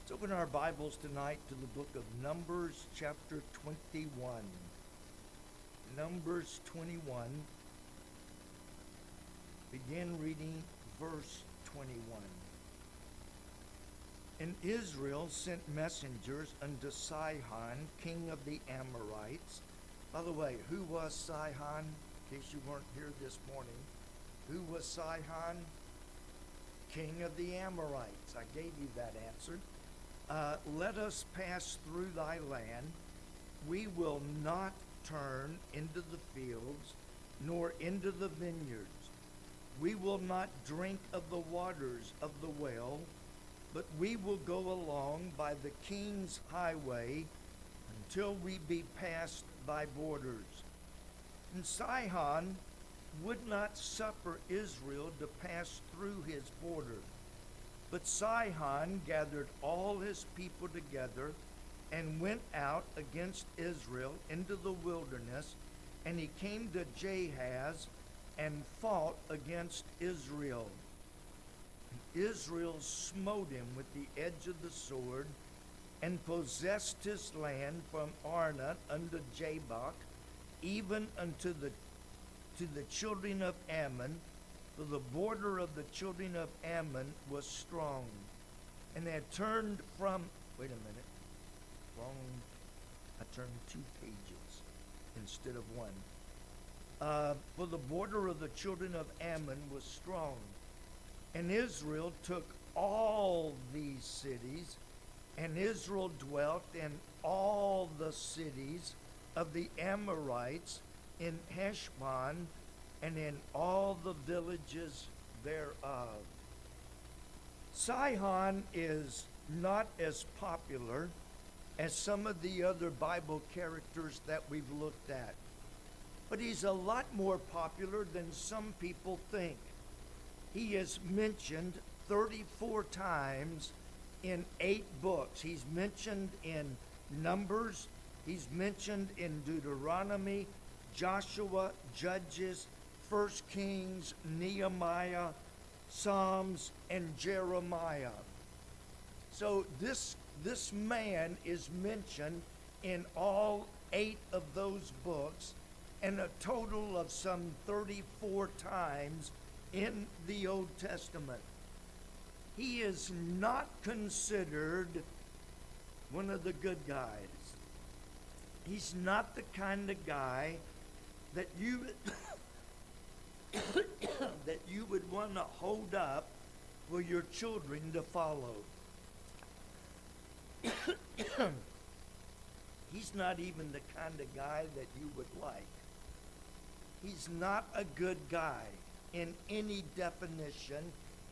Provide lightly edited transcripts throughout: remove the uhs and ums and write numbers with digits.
Let's open our Bibles tonight to the book of Numbers, chapter 21. Numbers 21. Begin reading verse 21. And Israel sent messengers unto Sihon, king of the Amorites. By the way, who was Sihon? In case you weren't here this morning. Who was Sihon? King of the Amorites. I gave you that answer. Let us pass through thy land. We will not turn into the fields, nor into the vineyards. We will not drink of the waters of the well, but we will go along by the king's highway until we be past thy borders. And Sihon would not suffer Israel to pass through his border. But Sihon gathered all his people together and went out against Israel into the wilderness, and he came to Jahaz and fought against Israel. And Israel smote him with the edge of the sword and possessed his land from Arnon unto Jabbok, even unto the children of Ammon. For the border of the children of Ammon was strong. And they had turned from, wait a minute, wrong, I turned 2 pages instead of 1. For the border of the children of Ammon was strong. And Israel took all these cities, and Israel dwelt in all the cities of the Amorites, in Heshbon, and in all the villages thereof. Sihon is not as popular as some of the other Bible characters that we've looked at, but he's a lot more popular than some people think. He is mentioned 34 times in 8 books. He's mentioned in Numbers, he's mentioned in Deuteronomy, Joshua, Judges, 1 Kings, Nehemiah, Psalms, and Jeremiah. So this man is mentioned in all 8 of those books, and a total of some 34 times in the Old Testament. He is not considered one of the good guys. He's not the kind of guy that you that you would want to hold up for your children to follow. He's not even the kind of guy that you would like. He's not a good guy in any definition.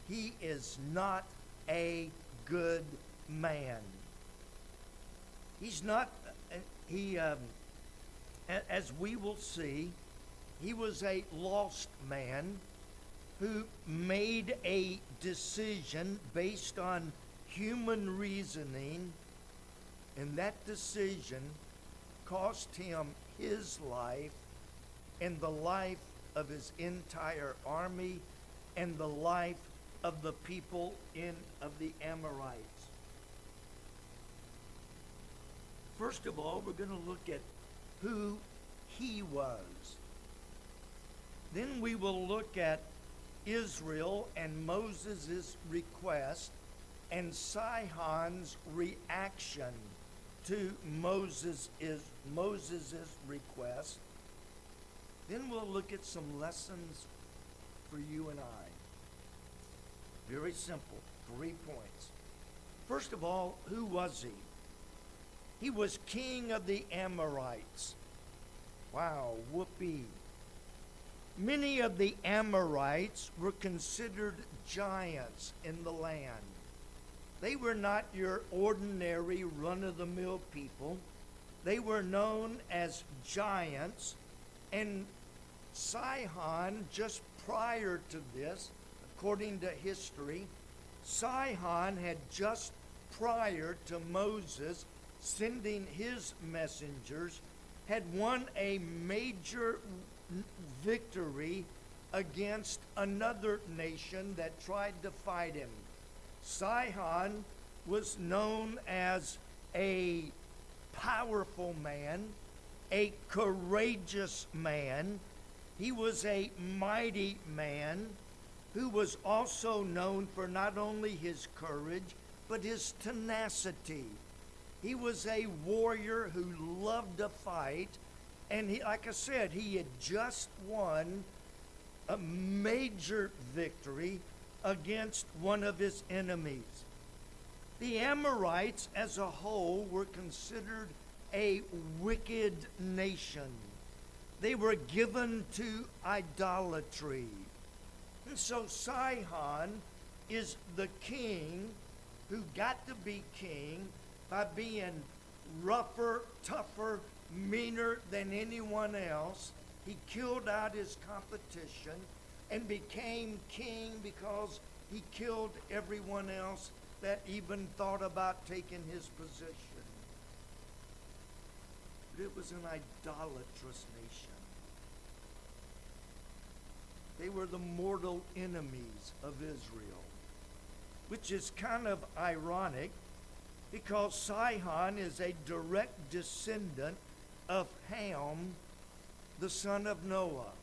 He is not a good man. He's not, as we will see, he was a lost man who made a decision based on human reasoning, and that decision cost him his life and the life of his entire army and the life of the people of the Amorites. First of all, we're going to look at who he was. Then we will look at Israel and Moses' request and Sihon's reaction to Moses' request. Then we'll look at some lessons for you and I. Very simple, 3 points. First of all, who was he? He was king of the Amorites. Wow, whoopee. Many of the Amorites were considered giants in the land. They were not your ordinary run-of-the-mill people. They were known as giants, and Sihon, just prior to this, according to history, Sihon had just prior to Moses sending his messengers, had won a major victory against another nation that tried to fight him. Sihon was known as a powerful man, a courageous man. He was a mighty man who was also known for not only his courage, but his tenacity. He was a warrior who loved to fight, and he, like I said, he had just won a major victory against one of his enemies. The Amorites as a whole were considered a wicked nation. They were given to idolatry. And so Sihon is the king who got to be king by being rougher, tougher, meaner than anyone else. He killed out his competition and became king because he killed everyone else that even thought about taking his position. But it was an idolatrous nation. They were the mortal enemies of Israel, which is kind of ironic because Sihon is a direct descendant of Ham, the son of Noah.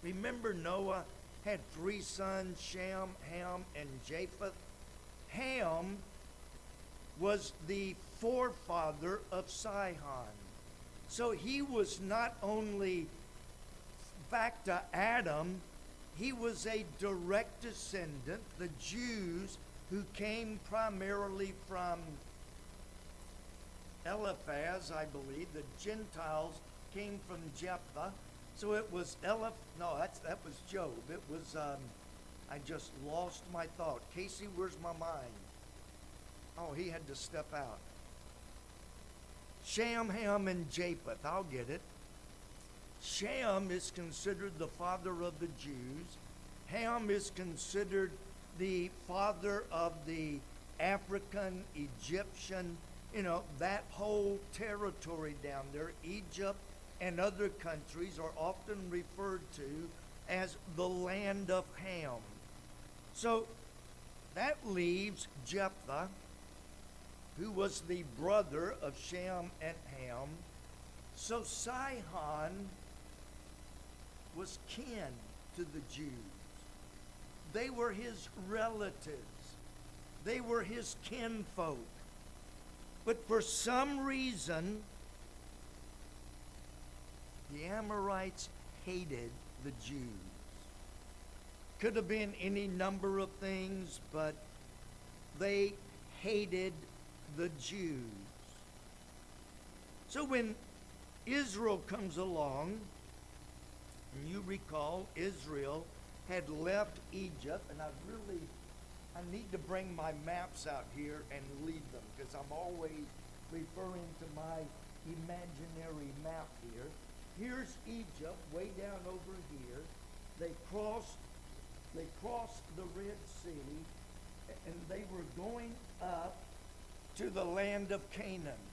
Remember, Noah had 3 sons, Shem, Ham, and Japheth. Ham was the forefather of Sihon. So he was not only back to Adam, he was a direct descendant. The Jews who came primarily from Eliphaz, I believe, the Gentiles came from Jephthah. So it was that was Job. It was, I just lost my thought. Casey, where's my mind? Oh, he had to step out. Shem, Ham, and Japheth. I'll get it. Shem is considered the father of the Jews. Ham is considered the father of the African, Egyptian, that whole territory down there. Egypt and other countries are often referred to as the land of Ham. So that leaves Jephthah, who was the brother of Shem and Ham. So Sihon was kin to the Jews. They were his relatives. They were his kinfolk. But for some reason, the Amorites hated the Jews. Could have been any number of things, but they hated the Jews. So when Israel comes along, and you recall Israel had left Egypt, and I need to bring my maps out here and lead them, because I'm always referring to my imaginary map here. Here's Egypt, way down over here. They crossed the Red Sea, and they were going up to the land of Canaan.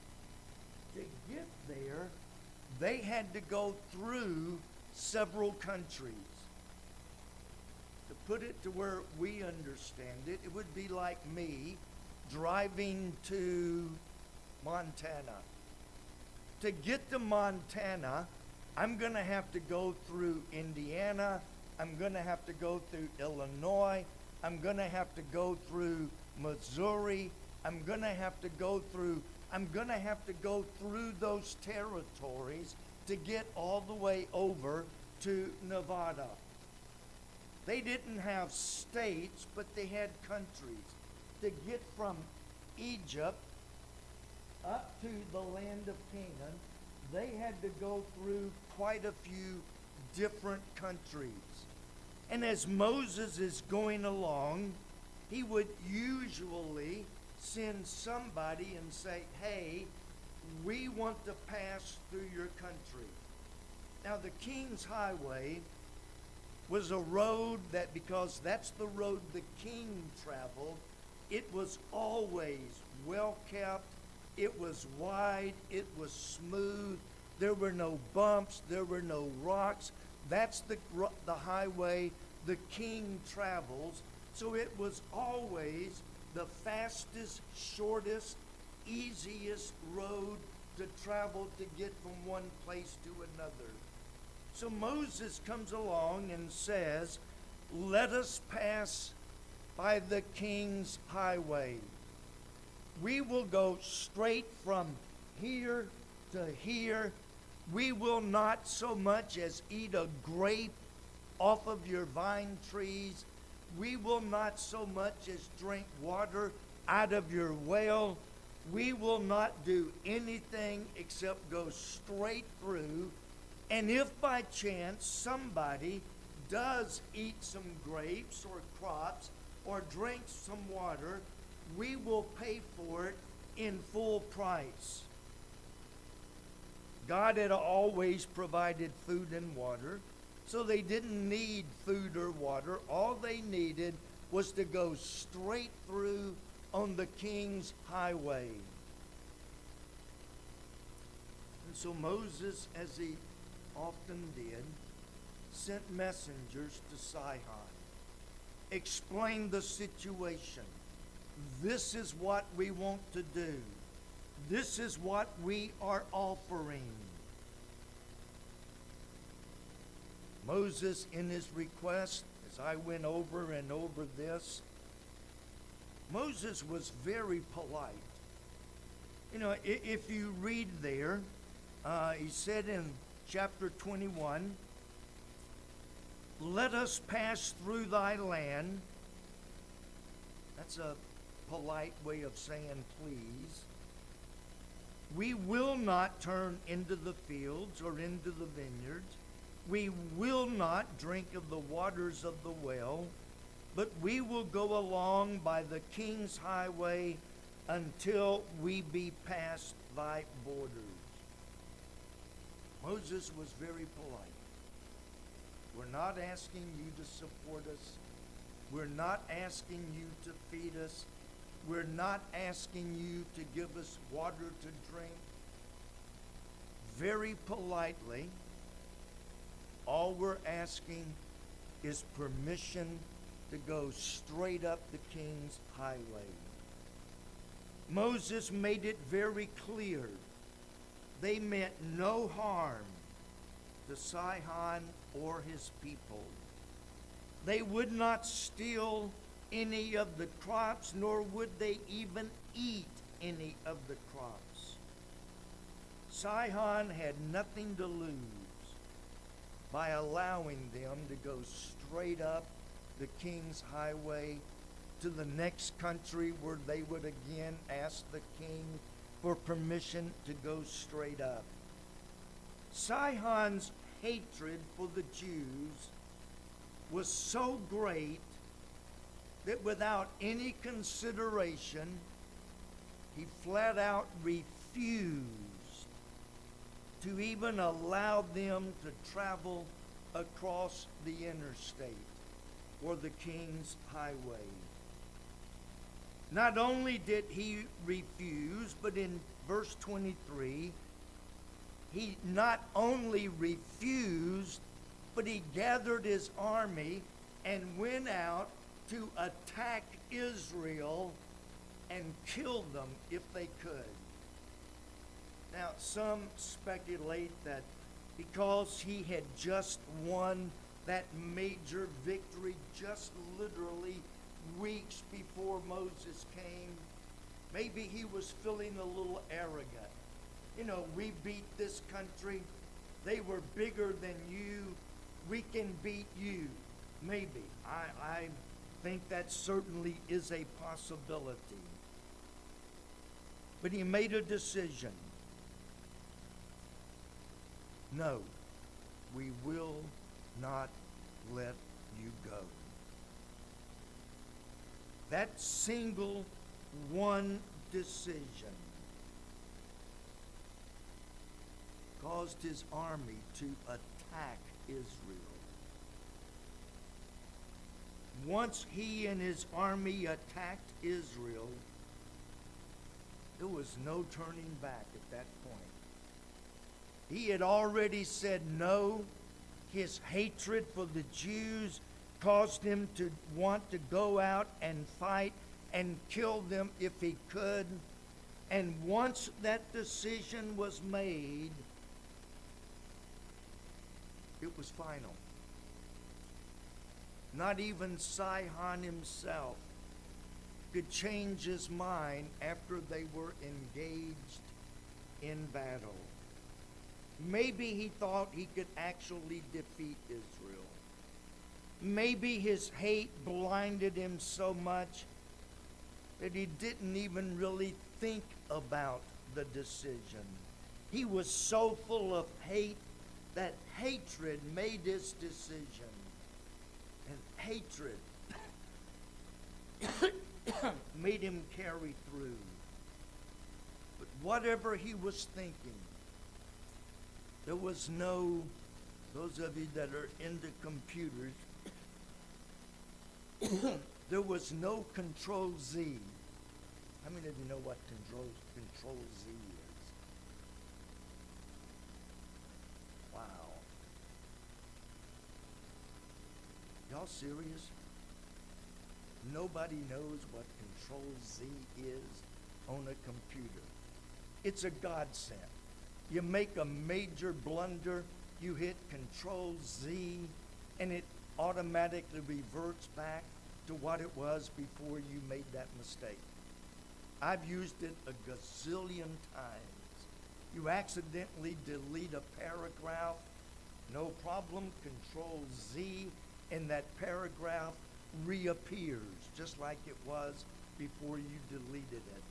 To get there, they had to go through several countries. To put it to where we understand it, it would be like me driving to Montana. To get to Montana, I'm going to have to go through Indiana. I'm going to have to go through Illinois. I'm going to have to go through Missouri. I'm going to have to go through those territories to get all the way over to Nevada. They didn't have states, but they had countries. To get from Egypt up to the land of Canaan, they had to go through quite a few different countries. And as Moses is going along, he would usually send somebody and say, hey, we want to pass through your country. Now, the King's Highway was a road that, because that's the road the king traveled, it was always well kept. It was wide. It was smooth. There were no bumps. There were no rocks. That's the highway the king travels. So it was always the fastest, shortest, easiest road to travel to get from one place to another. So Moses comes along and says, let us pass by the king's highway. We will go straight from here to here. We will not so much as eat a grape off of your vine trees. We will not so much as drink water out of your well. We will not do anything except go straight through. And if by chance somebody does eat some grapes or crops or drink some water, we will pay for it in full price. God had always provided food and water, so they didn't need food or water. All they needed was to go straight through on the king's highway. And so Moses, as he often did, sent messengers to Sihon, explained the situation. This is what we want to do. This is what we are offering. Moses, in his request, as I went over and over this, Moses was very polite. You know, if you read there, he said in chapter 21, let us pass through thy land. That's a polite way of saying please. We will not turn into the fields or into the vineyards. We will not drink of the waters of the well, but we will go along by the king's highway until we be past thy borders. Moses was very polite. We're not asking you to support us. We're not asking you to feed us. We're not asking you to give us water to drink. Very politely, all we're asking is permission to go straight up the king's highway. Moses made it very clear they meant no harm to Sihon or his people. They would not steal any of the crops, nor would they even eat any of the crops. Sihon had nothing to lose by allowing them to go straight up the king's highway to the next country, where they would again ask the king for permission to go straight up. Sihon's hatred for the Jews was so great that without any consideration, he flat out refused to even allow them to travel across the interstate or the king's highway. Not only did he refuse, but in verse 23, he not only refused, but he gathered his army and went out to attack Israel and kill them if they could. Now, some speculate that because he had just won that major victory just literally weeks before Moses came, maybe he was feeling a little arrogant. You know, we beat this country. They were bigger than you. We can beat you. Maybe. I think that certainly is a possibility. But he made a decision. No, we will not let you go. That single one decision caused his army to attack Israel. Once he and his army attacked Israel, there was no turning back at that point. He had already said no. His hatred for the Jews caused him to want to go out and fight and kill them if he could. And once that decision was made, it was final. Not even Sihon himself could change his mind after they were engaged in battle. Maybe he thought he could actually defeat Israel. Maybe his hate blinded him so much that he didn't even really think about the decision. He was so full of hate that hatred made his decision. And hatred made him carry through. But whatever he was thinking, there was no, those of you that are into computers, there was no Control Z. How many of you know what Control Z is? Wow. Y'all serious? Nobody knows what Control Z is on a computer. It's a godsend. You make a major blunder, you hit Control Z, and it automatically reverts back to what it was before you made that mistake. I've used it a gazillion times. You accidentally delete a paragraph, no problem, Control Z, and that paragraph reappears just like it was before you deleted it.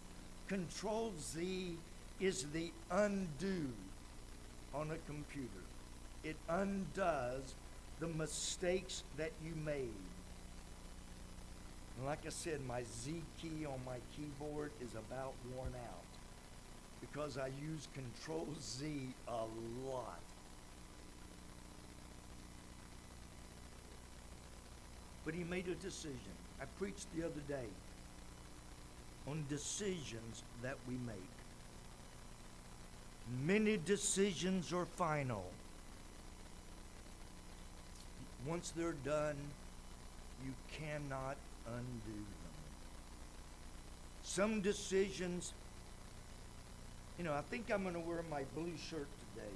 Control Z is the undo on a computer. It undoes the mistakes that you made. And like I said, my Z key on my keyboard is about worn out because I use Control Z a lot. But he made a decision. I preached the other day on decisions that we make. Many decisions are final. Once they're done, you cannot undo them. Some decisions, I think I'm going to wear my blue shirt today.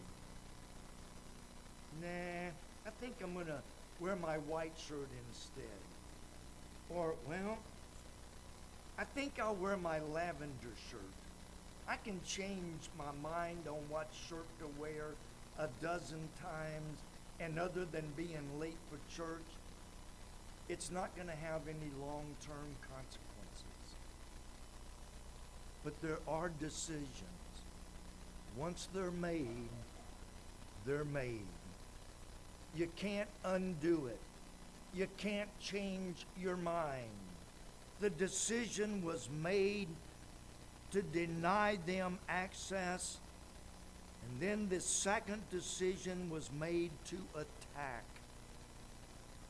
Nah, I think I'm going to wear my white shirt instead. Or, I think I'll wear my lavender shirt. I can change my mind on what shirt to wear a dozen times, and other than being late for church, it's not going to have any long-term consequences. But there are decisions. Once they're made, they're made. You can't undo it. You can't change your mind. The decision was made to deny them access, and then the second decision was made to attack.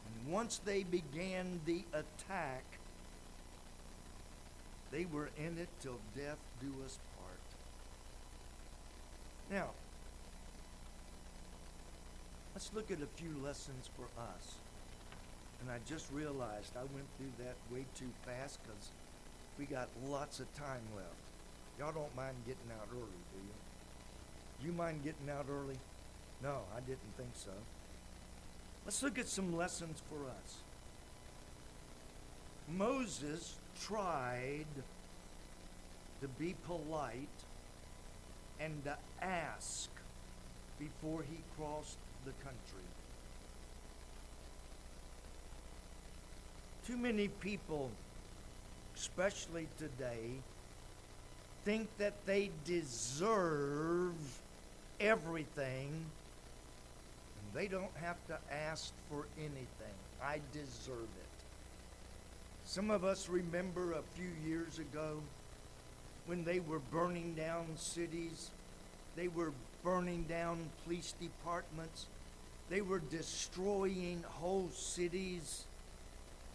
And once they began the attack, they were in it till death do us part. Now, let's look at a few lessons for us. And I just realized I went through that way too fast because we got lots of time left. Y'all don't mind getting out early, do you? Do you mind getting out early? No, I didn't think so. Let's look at some lessons for us. Moses tried to be polite and to ask before he crossed the country. Too many people, especially today, think that they deserve everything, and they don't have to ask for anything. I deserve it. Some of us remember a few years ago when they were burning down cities, they were burning down police departments, they were destroying whole cities.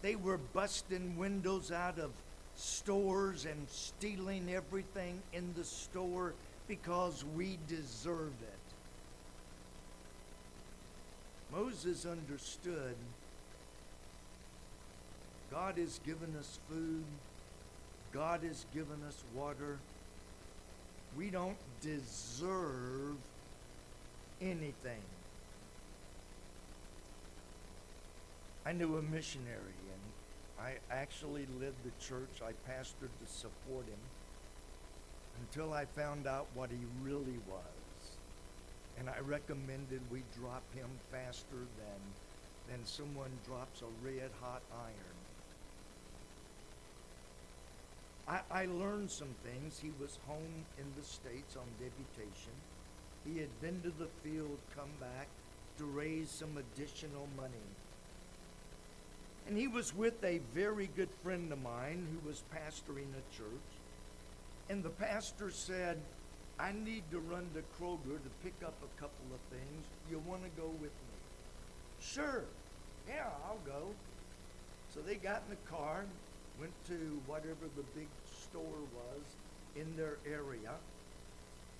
They were busting windows out of stores and stealing everything in the store because we deserve it. Moses understood God has given us food, God has given us water. We don't deserve anything. I knew a missionary, and I actually led the church. I pastored to support him until I found out what he really was. And I recommended we drop him faster than someone drops a red hot iron. I learned some things. He was home in the States on deputation. He had been to the field, come back to raise some additional money. And he was with a very good friend of mine who was pastoring a church. And the pastor said, I need to run to Kroger to pick up a couple of things. You want to go with me? Sure. Yeah, I'll go. So they got in the car, went to whatever the big store was in their area.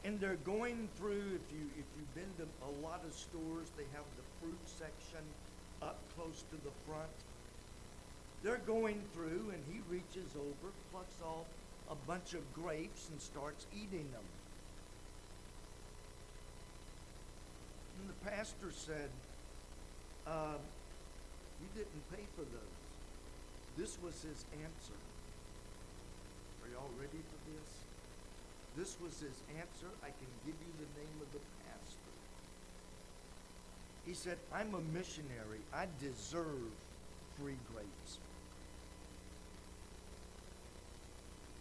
And they're going through, if you've been to a lot of stores, they have the fruit section up close to the front. They're going through, and he reaches over, plucks off a bunch of grapes and starts eating them. And the pastor said, you didn't pay for those. This was his answer. Are y'all ready for this? This was his answer. I can give you the name of the pastor. He said, I'm a missionary. I deserve free grapes.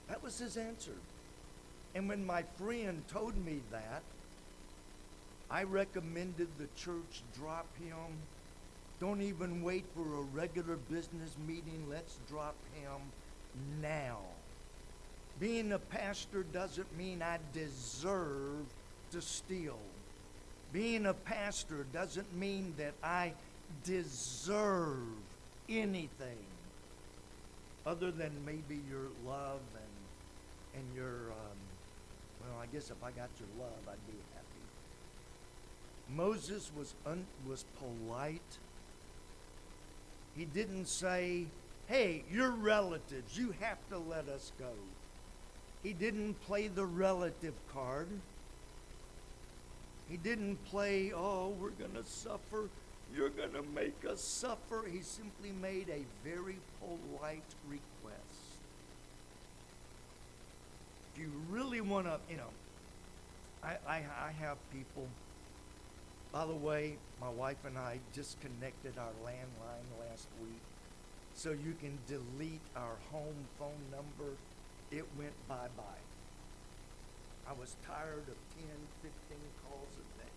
That was his answer. And when my friend told me that, I recommended the church drop him. Don't even wait for a regular business meeting. Let's drop him now. Being a pastor doesn't mean I deserve to steal. Being a pastor doesn't mean that I deserve anything other than maybe your love and your, well, I guess if I got your love, I'd be happy. Moses was polite. He didn't say, hey, you're relatives. You have to let us go. He didn't play the relative card. He didn't play, oh, we're going to suffer. You're going to make us suffer. He simply made a very polite request. If you really want to, I have people. By the way, my wife and I disconnected our landline last week, so you can delete our home phone number. It went bye-bye. I was tired of 10, 15 calls a day,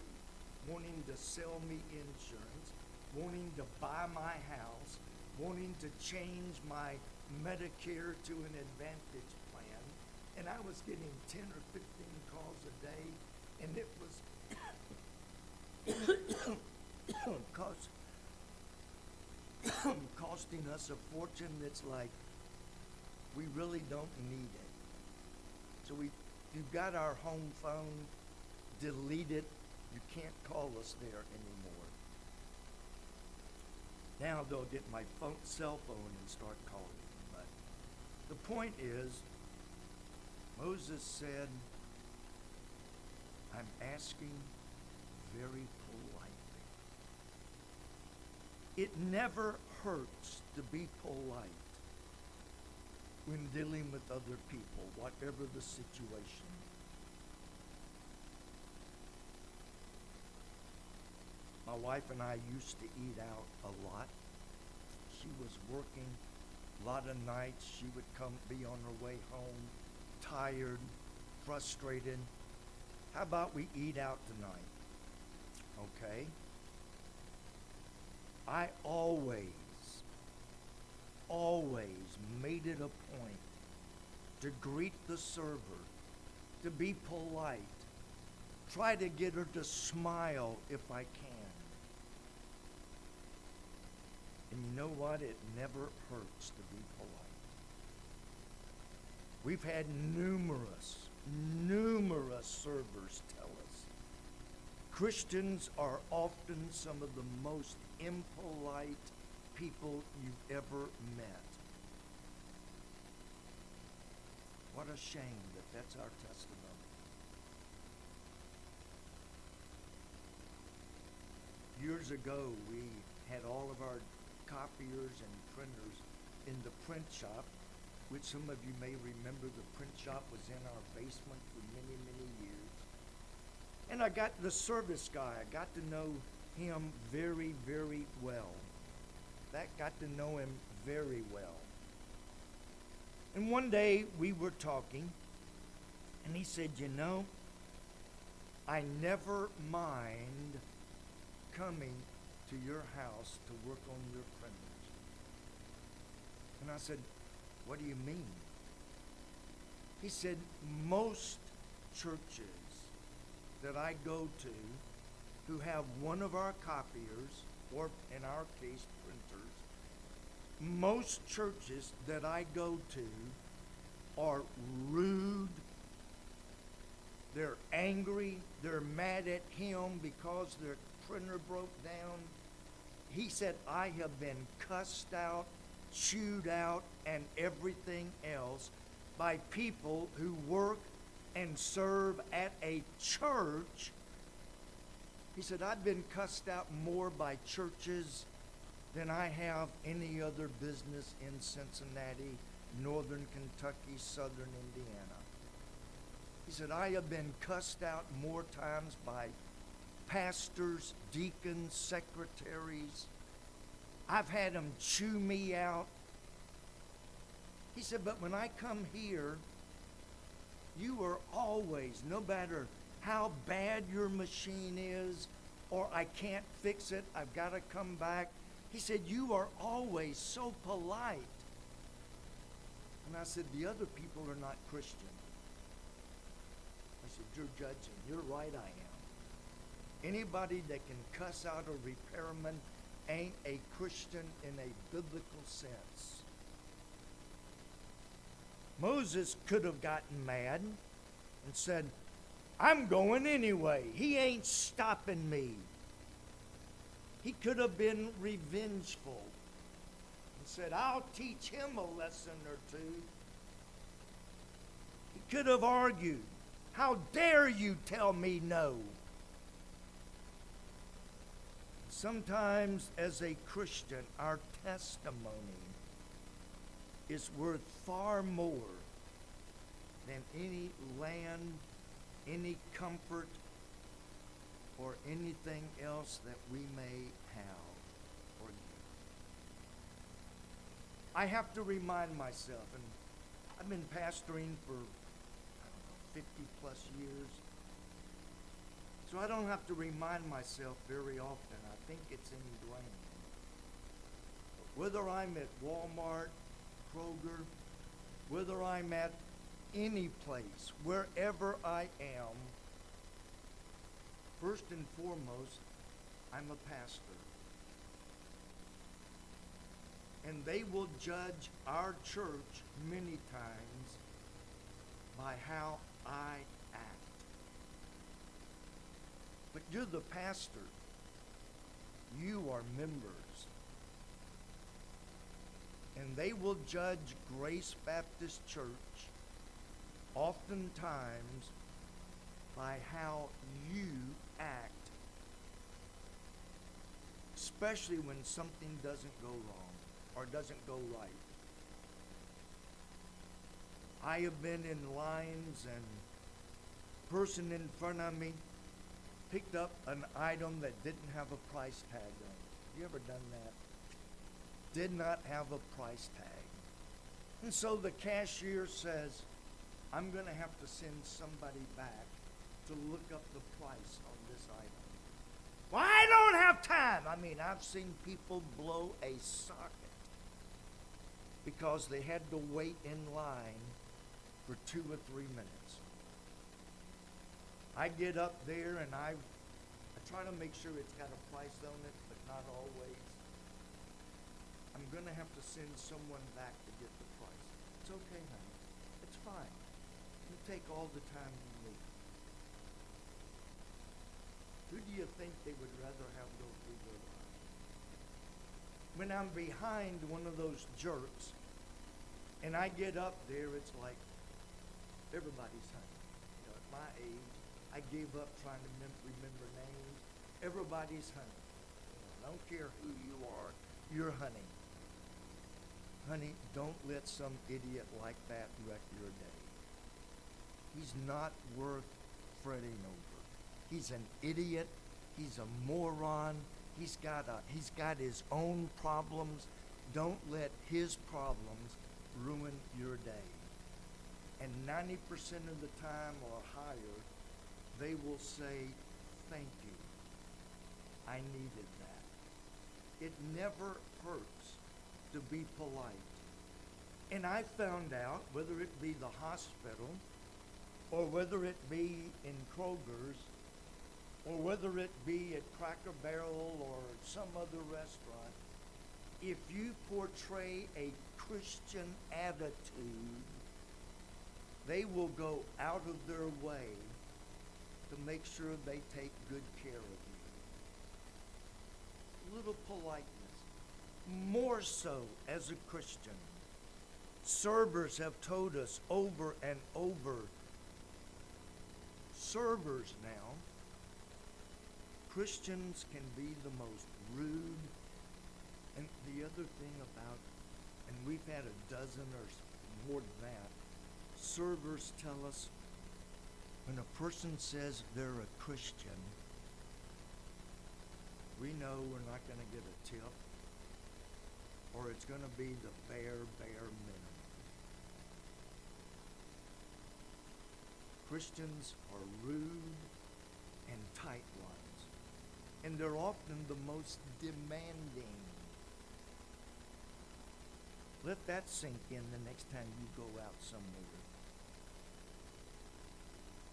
wanting to sell me insurance, wanting to buy my house, wanting to change my Medicare to an Advantage plan, and I was getting 10 or 15 calls a day, and it was costing us a fortune. That's like, we really don't need it. So you've got our home phone, delete it. You can't call us there anymore. Now they'll get my cell phone and start calling. But the point is, Moses said, I'm asking very politely. It never hurts to be polite when dealing with other people, whatever the situation. My wife and I used to eat out a lot. She was working a lot of nights. She would be on her way home, tired, frustrated. How about we eat out tonight? Okay? I always made it a point to greet the server, to be polite, try to get her to smile if I can. And you know what? It never hurts to be polite. We've had numerous servers tell us Christians are often some of the most impolite people you've ever met. What a shame that that's our testimony. Years ago, we had all of our copiers and printers in the print shop, which some of you may remember. The print shop was in our basement for many, many years. And I got the service guy. I got to know him very, very well. Got to know him very well. And one day we were talking, and he said, you know, I never mind coming to your house to work on your printers. And I said, what do you mean? He said, most churches that I go to who have one of our copiers, or in our case, printers, most churches that I go to are rude. They're angry. They're mad at him because their printer broke down. He said, I have been cussed out, chewed out, and everything else by people who work and serve at a church. He said, I've been cussed out more by churches than I have any other business in Cincinnati, northern Kentucky, southern Indiana. He said, I have been cussed out more times by pastors, deacons, secretaries. I've had them chew me out. He said, but when I come here, you are always, no matter how bad your machine is, or I can't fix it, I've got to come back. He said, you are always so polite. And I said, the other people are not Christian. I said, you're judging. You're right, I am. Anybody that can cuss out a repairman ain't a Christian in a biblical sense. Moses could have gotten mad and said, I'm going anyway. He ain't stopping me. He could have been revengeful and said, I'll teach him a lesson or two. He could have argued, how dare you tell me no? Sometimes as a Christian, our testimony is worth far more than any land, any comfort, or anything else that we may have or give. I have to remind myself, and I've been pastoring for, 50 plus years, so I don't have to remind myself very often. I think it's ingrained. But whether I'm at Walmart, Kroger, whether I'm at any place, wherever I am, first and foremost, I'm a pastor. And they will judge our church many times by how I act. But you're the pastor. You are members. And they will judge Grace Baptist Church oftentimes by how you act, especially when something doesn't go wrong or doesn't go right. I have been in lines and person in front of me picked up an item that didn't have a price tag on it. You ever done that? Did not have a price tag. And so the cashier says, I'm going to have to send somebody back to look up the price on this item. Well, I don't have time. I mean, I've seen people blow a socket because they had to wait in line for 2 or 3 minutes. I get up there and I try to make sure it's got a price on it, but not always. I'm going to have to send someone back to get the price. It's okay, honey. It's fine. You take all the time you need. Who do you think they would rather have go through their life? When I'm behind one of those jerks and I get up there, it's like, Everybody's hunting. You know, at my age, I gave up trying to remember names. Everybody's hunting. I don't care who you are, you're hunting. Honey, don't let some idiot like that wreck your day. He's not worth fretting over. He's an idiot. He's a moron. He's got his own problems. Don't let his problems ruin your day. And 90% of the time or higher, they will say, thank you. I needed that. It never hurts to be polite. And I found out, whether it be the hospital, or whether it be in Kroger's, or whether it be at Cracker Barrel or some other restaurant, if you portray a Christian attitude, they will go out of their way to make sure they take good care of you. A little politeness. More so as a Christian. Servers have told us over and over, servers now, Christians can be the most rude. And the other thing about, and we've had a dozen or more than that, servers tell us when a person says they're a Christian, we know we're not going to get a tip, or it's going to be the bare minimum. Christians are rude and tightwads, and they're often the most demanding. Let that sink in the next time you go out somewhere.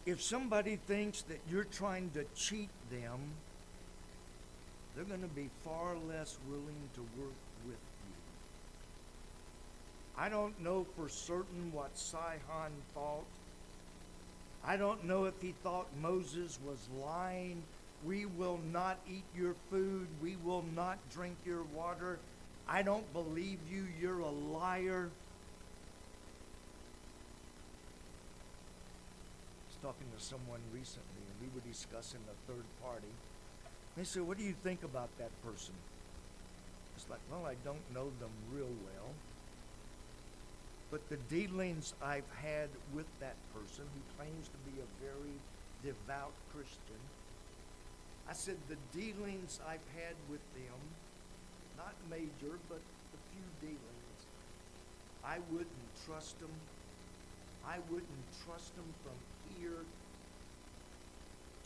If somebody thinks that you're trying to cheat them, they're going to be far less willing to work with you. I don't know for certain what Sihon thought. I don't know if he thought Moses was lying. We will not eat your food. We will not drink your water. I don't believe you. You're a liar. I was talking to someone recently, and we were discussing a third party. They said, what do you think about that person? It's like, well, I don't know them real well. But the dealings I've had with that person, who claims to be a very devout Christian, I said the dealings I've had with them, not major, but a few dealings, I wouldn't trust them. I wouldn't trust them from here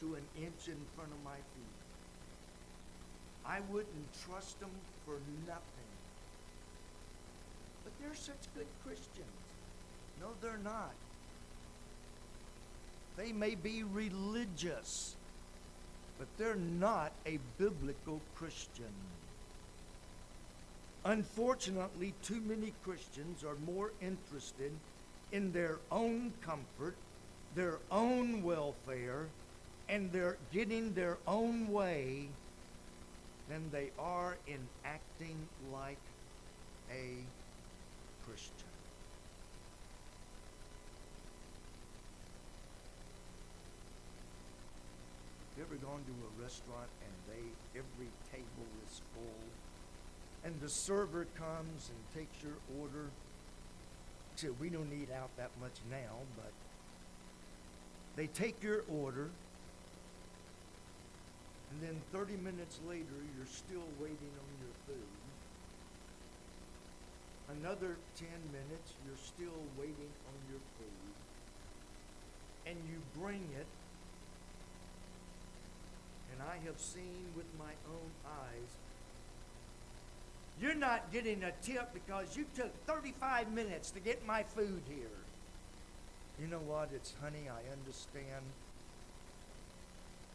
to an inch in front of my feet. I wouldn't trust them for nothing. But they're such good Christians. No, they're not. They may be religious, but they're not a biblical Christian. Unfortunately, too many Christians are more interested in their own comfort, their own welfare, and they're getting their own way than they are in acting like a Christian. You ever gone to a restaurant and every table is full, and the server comes and takes your order? Say, we don't eat out that much now, but they take your order, and then 30 minutes later, you're still waiting on your food. Another 10 minutes, you're still waiting on your food. And you bring it, and I have seen with my own eyes, you're not getting a tip because you took 35 minutes to get my food here. You know what? It's, honey, I understand.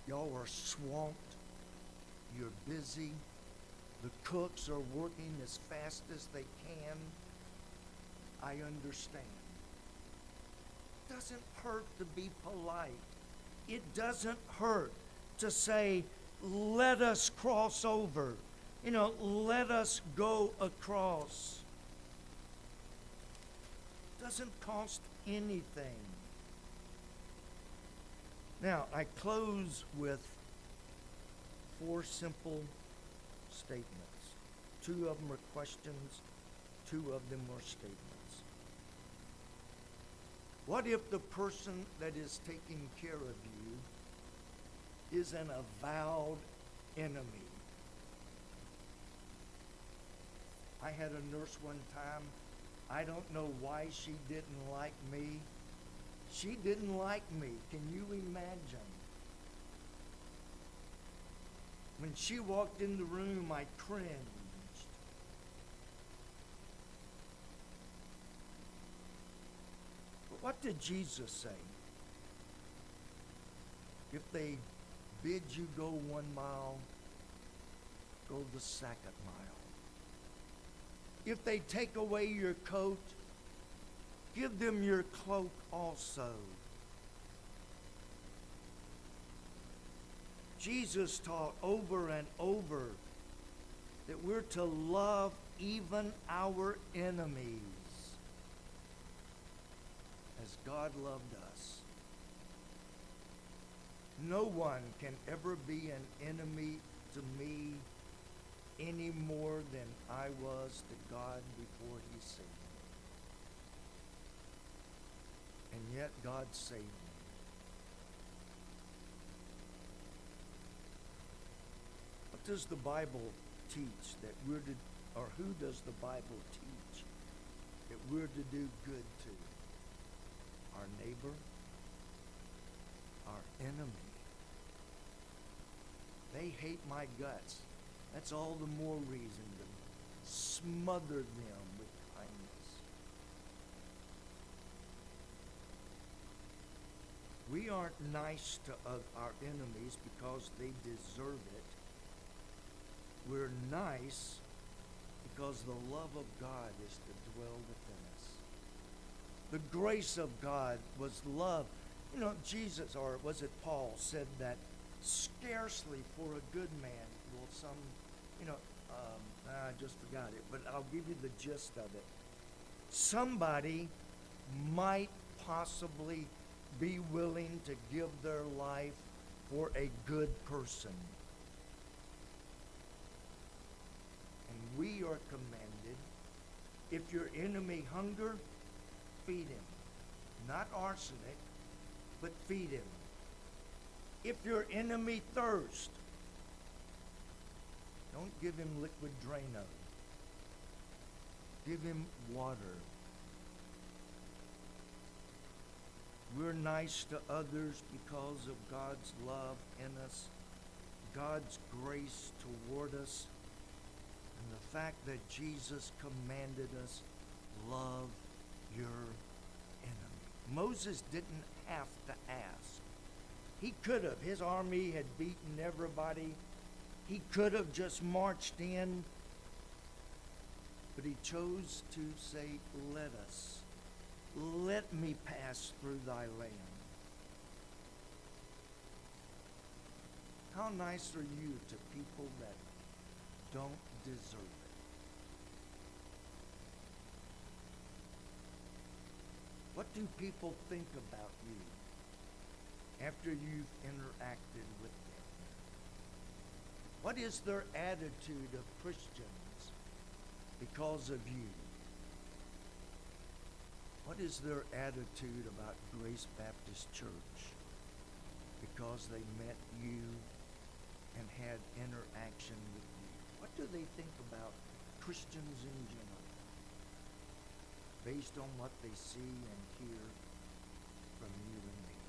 Y'all are swamped. You're busy. The cooks are working as fast as they can. I understand. It doesn't hurt to be polite. It doesn't hurt to say, let us cross over. You know, let us go across. Doesn't cost anything. Now, I close with 4 simple statements. 2 of them are questions, 2 of them are statements. What if the person that is taking care of you is an avowed enemy? I had a nurse one time. I don't know why she didn't like me. She didn't like me. Can you imagine? When she walked in the room, I cringed. But what did Jesus say? If they bid you go 1 mile, go the 2nd mile. If they take away your coat, give them your cloak also. Jesus taught over and over that we're to love even our enemies as God loved us. No one can ever be an enemy to me any more than I was to God before He saved me. And yet God saved me. What does the Bible teach that we're to, or who does the Bible teach that we're to do good to? Our neighbor, our enemy. They hate my guts. That's all the more reason to smother them with kindness. We aren't nice to our enemies because they deserve it. We're nice because the love of God is to dwell within us. The grace of God was love. You know, Jesus, or was it Paul, said that scarcely for a good man will some, I just forgot it, but I'll give you the gist of it. Somebody might possibly be willing to give their life for a good person. And we are commanded, if your enemy hunger, feed him. Not arsenic, but feed him. If your enemy thirst, don't give him liquid Drano. Give him water. We're nice to others because of God's love in us, God's grace toward us, and the fact that Jesus commanded us, love your enemy. Moses didn't have to ask. He could have. His army had beaten everybody. He could have just marched in, but he chose to say, let me pass through thy land. How nice are you to people that don't deserve it? What do people think about you after you've interacted with them? What is their attitude of Christians because of you? What is their attitude about Grace Baptist Church because they met you and had interaction with you? What do they think about Christians in general based on what they see and hear from you and me?